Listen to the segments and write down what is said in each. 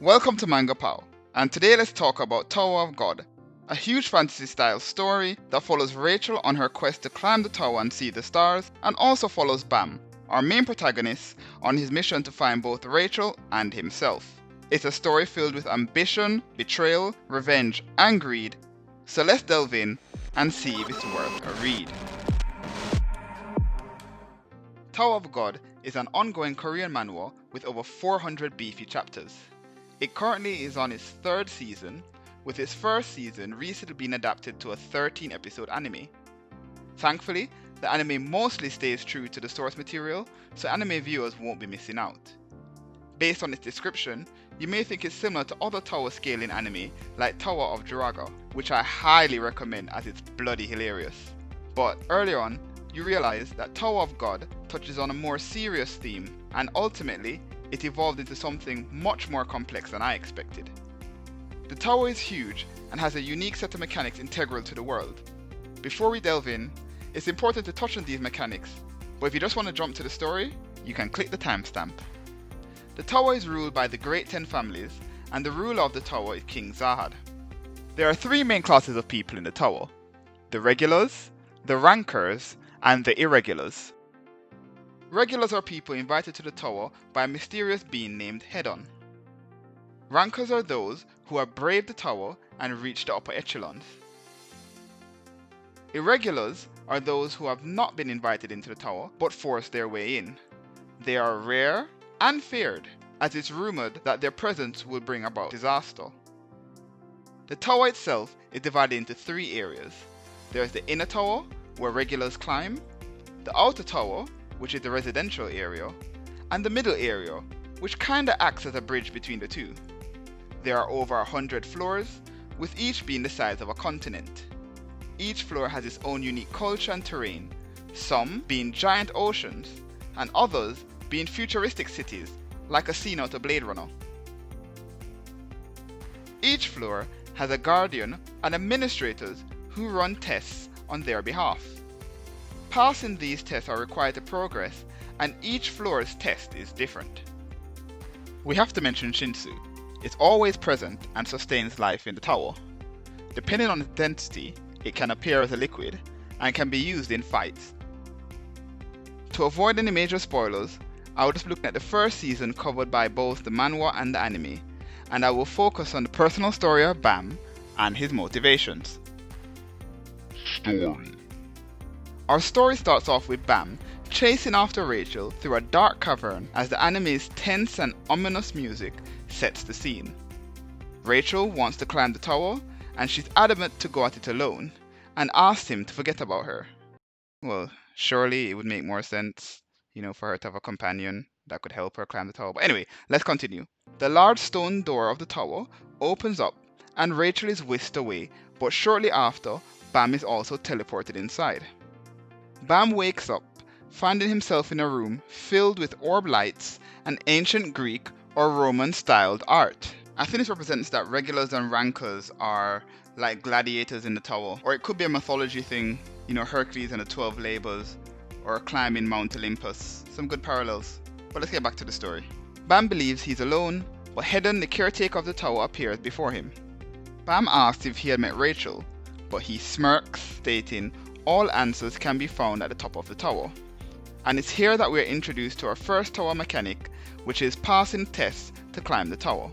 Welcome to Manga, and today let's talk about Tower of God, a huge fantasy-style story that follows Rachel on her quest to climb the tower and see the stars, and also follows Baam, our main protagonist, on his mission to find both Rachel and himself. It's a story filled with ambition, betrayal, revenge, and greed, so let's delve in and see if it's worth a read. Tower of God is an ongoing Korean manhwa with over 400 beefy chapters. It currently is on its third season, with its first season recently being adapted to a 13-episode anime. Thankfully, the anime mostly stays true to the source material, so anime viewers won't be missing out. Based on its description, you may think it's similar to other tower scaling anime like Tower of God, which I highly recommend as it's bloody hilarious. But earlier on, you realize that Tower of God touches on a more serious theme, and ultimately, it evolved into something much more complex than I expected. The tower is huge and has a unique set of mechanics integral to the world. Before we delve in, it's important to touch on these mechanics, but if you just want to jump to the story, you can click the timestamp. The tower is ruled by the Great 10 families, and the ruler of the tower is King Zahad. There are three main classes of people in the tower: the regulars, the rankers, and the irregulars. Regulars are people invited to the tower by a mysterious being named Hedon. Rankers are those who have braved the tower and reached the upper echelons. Irregulars are those who have not been invited into the tower but forced their way in. They are rare and feared, as it's rumored that their presence will bring about disaster. The tower itself is divided into three areas. There is the inner tower, where regulars climb, the outer tower, which is the residential area, and the middle area, which kinda acts as a bridge between the two. There are over 100 floors, with each being the size of a continent. Each floor has its own unique culture and terrain, some being giant oceans, and others being futuristic cities, like a scene out of Blade Runner. Each floor has a guardian and administrators who run tests on their behalf. Passing these tests are required to progress, and each floor's test is different. We have to mention Shinsu. It's always present and sustains life in the tower. Depending on its density, it can appear as a liquid and can be used in fights. To avoid any major spoilers, I will just look at the first season covered by both the manhwa and the anime, and I will focus on the personal story of Baam and his motivations. Story. Our story starts off with Baam chasing after Rachel through a dark cavern as the anime's tense and ominous music sets the scene. Rachel wants to climb the tower, and she's adamant to go at it alone, and asks him to forget about her. Well, surely it would make more sense, for her to have a companion that could help her climb the tower. But anyway, let's continue. The large stone door of the tower opens up, and Rachel is whisked away, but shortly after, Baam is also teleported inside. Baam wakes up, finding himself in a room filled with orb lights and ancient Greek or Roman-styled art. I think this represents that regulars and rankers are like gladiators in the tower, or it could be a mythology thing, Hercules and the 12 labors, or climbing Mount Olympus. Some good parallels. But let's get back to the story. Baam believes he's alone, but Hedon, the caretaker of the tower, appears before him. Baam asks if he had met Rachel, but he smirks, stating all answers can be found at the top of the tower. And it's here that we are introduced to our first tower mechanic, which is passing tests to climb the tower.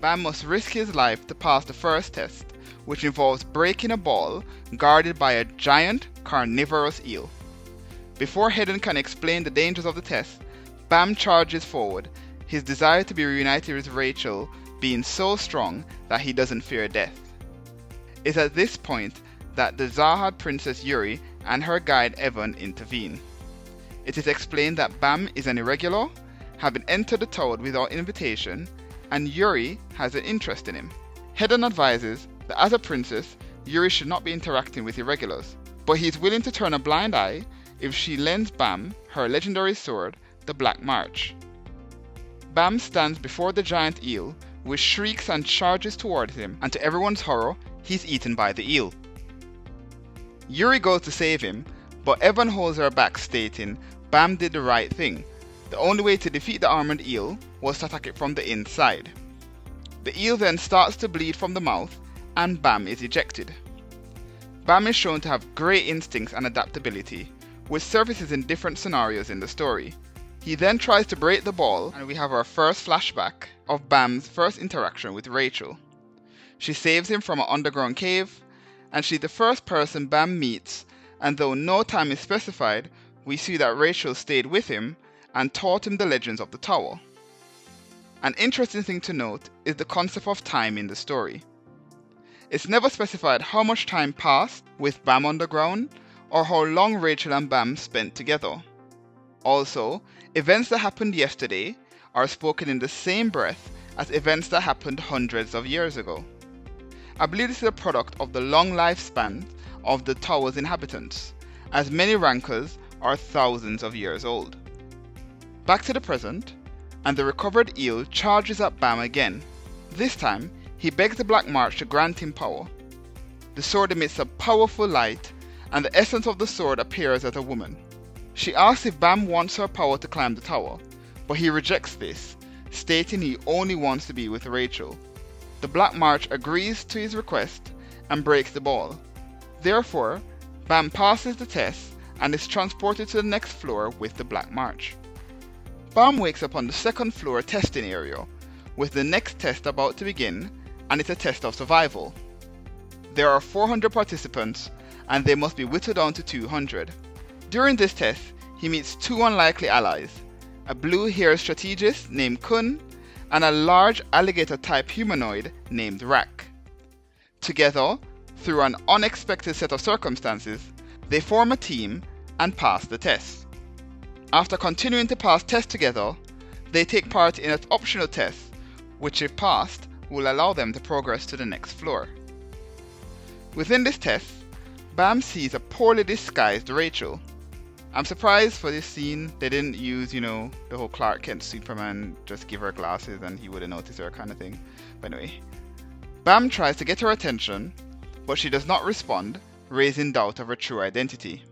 Baam must risk his life to pass the first test, which involves breaking a ball guarded by a giant carnivorous eel. Before Hedon can explain the dangers of the test, Baam charges forward, his desire to be reunited with Rachel being so strong that he doesn't fear death. It's at this point that the Zahad princess Yuri and her guide Evan intervene. It is explained that Baam is an irregular, having entered the tower without invitation, and Yuri has an interest in him. Hedon advises that as a princess, Yuri should not be interacting with irregulars, but he is willing to turn a blind eye if she lends Baam her legendary sword, the Black March. Baam stands before the giant eel, which shrieks and charges towards him, and to everyone's horror, he's eaten by the eel. Yuri goes to save him, but Evan holds her back, stating Baam did the right thing. The only way to defeat the armored eel was to attack it from the inside. The eel then starts to bleed from the mouth and Baam is ejected. Baam is shown to have great instincts and adaptability, which surfaces in different scenarios in the story. He then tries to break the ball, and we have our first flashback of Baam's first interaction with Rachel. She saves him from an underground cave, and she's the first person Baam meets, and though no time is specified, we see that Rachel stayed with him and taught him the legends of the tower. An interesting thing to note is the concept of time in the story. It's never specified how much time passed with Baam underground, or how long Rachel and Baam spent together. Also, events that happened yesterday are spoken in the same breath as events that happened hundreds of years ago. I believe this is a product of the long lifespan of the tower's inhabitants, as many rankers are thousands of years old. Back to the present, and the recovered eel charges at Baam again. This time, he begs the Black March to grant him power. The sword emits a powerful light, and the essence of the sword appears as a woman. She asks if Baam wants her power to climb the tower, but he rejects this, stating he only wants to be with Rachel. The Black March agrees to his request and breaks the ball. Therefore, Baam passes the test and is transported to the next floor with the Black March. Baam wakes up on the second floor testing area, with the next test about to begin, and it's a test of survival. There are 400 participants, and they must be whittled down to 200. During this test, he meets two unlikely allies, a blue-haired strategist named Kun, and a large alligator-type humanoid named Rak. Together, through an unexpected set of circumstances, they form a team and pass the test. After continuing to pass tests together, they take part in an optional test, which if passed, will allow them to progress to the next floor. Within this test, Baam sees a poorly disguised Rachel. I'm surprised for this scene they didn't use, the whole Clark Kent Superman, just give her glasses and he wouldn't notice her kind of thing. But anyway, Baam tries to get her attention, but she does not respond, raising doubt of her true identity.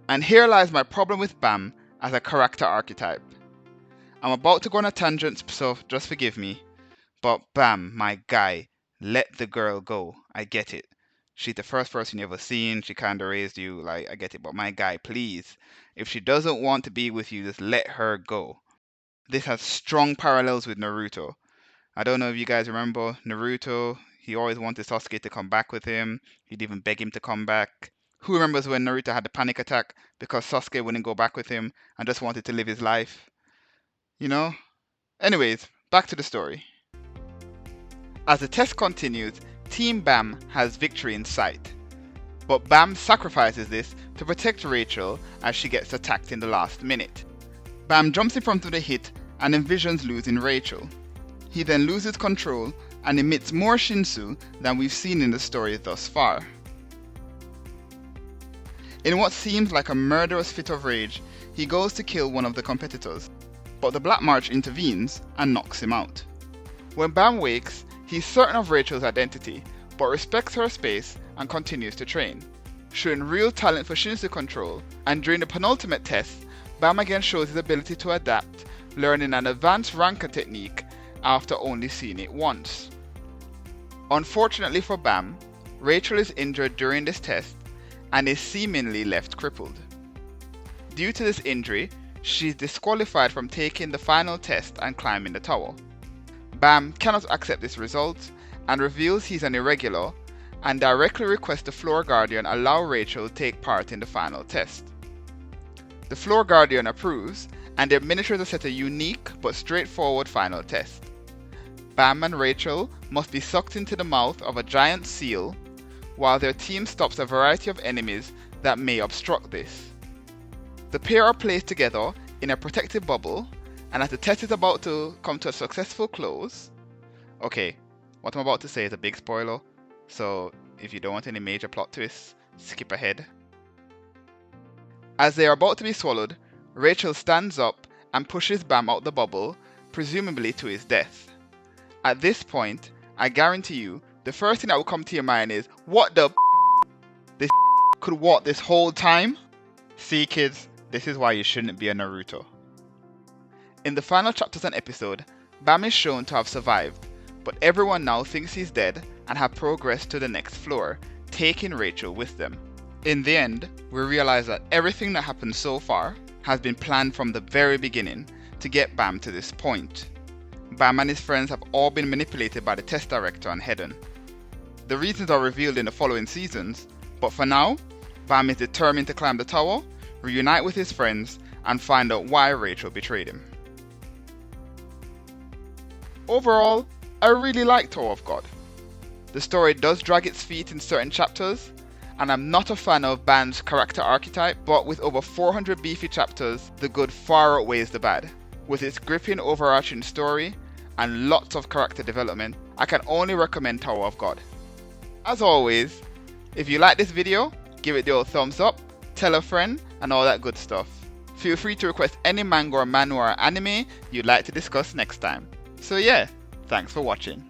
And here lies my problem with Baam as a character archetype. I'm about to go on a tangent, so just forgive me. But Baam, my guy, let the girl go. I get it. She's the first person you've ever seen. She kind of raised you. I get it. But my guy, please. If she doesn't want to be with you, just let her go. This has strong parallels with Naruto. I don't know if you guys remember Naruto. He always wanted Sasuke to come back with him. He'd even beg him to come back. Who remembers when Naruto had the panic attack because Sasuke wouldn't go back with him and just wanted to live his life? Anyways, back to the story. As the test continues, Team Baam has victory in sight. But Baam sacrifices this to protect Rachel as she gets attacked in the last minute. Baam jumps in front of the hit and envisions losing Rachel. He then loses control and emits more Shinsu than we've seen in the story thus far. In what seems like a murderous fit of rage, he goes to kill one of the competitors, but the Black March intervenes and knocks him out. When Baam wakes, he's certain of Rachel's identity, but respects her space and continues to train, showing real talent for Shinsu control, and during the penultimate test, Baam again shows his ability to adapt, learning an advanced ranker technique after only seeing it once. Unfortunately for Baam, Rachel is injured during this test and is seemingly left crippled. Due to this injury, she is disqualified from taking the final test and climbing the tower. Baam cannot accept this result and reveals he's an irregular and directly requests the Floor Guardian allow Rachel to take part in the final test. The Floor Guardian approves and they administers a set a unique but straightforward final test. Baam and Rachel must be sucked into the mouth of a giant seal while their team stops a variety of enemies that may obstruct this. The pair are placed together in a protective bubble, and as the test is about to come to a successful close... Okay, what I'm about to say is a big spoiler, so if you don't want any major plot twists, skip ahead. As they are about to be swallowed, Rachel stands up and pushes Baam out the bubble, presumably to his death. At this point, I guarantee you, the first thing that will come to your mind is, what the this could walk this whole time? See kids, this is why you shouldn't be a Naruto. In the final chapters and episode, Baam is shown to have survived, but everyone now thinks he's dead and have progressed to the next floor, taking Rachel with them. In the end, we realize that everything that happened so far has been planned from the very beginning to get Baam to this point. Baam and his friends have all been manipulated by the test director and Hedon. The reasons are revealed in the following seasons, but for now, Baam is determined to climb the tower, reunite with his friends, and find out why Rachel betrayed him. Overall, I really like Tower of God. The story does drag its feet in certain chapters, and I'm not a fan of Baam's character archetype, but with over 400 beefy chapters, the good far outweighs the bad. With its gripping overarching story and lots of character development, I can only recommend Tower of God. As always, if you like this video, give it the old thumbs up, tell a friend, and all that good stuff. Feel free to request any manga or manhwa or anime you'd like to discuss next time. So yeah, thanks for watching.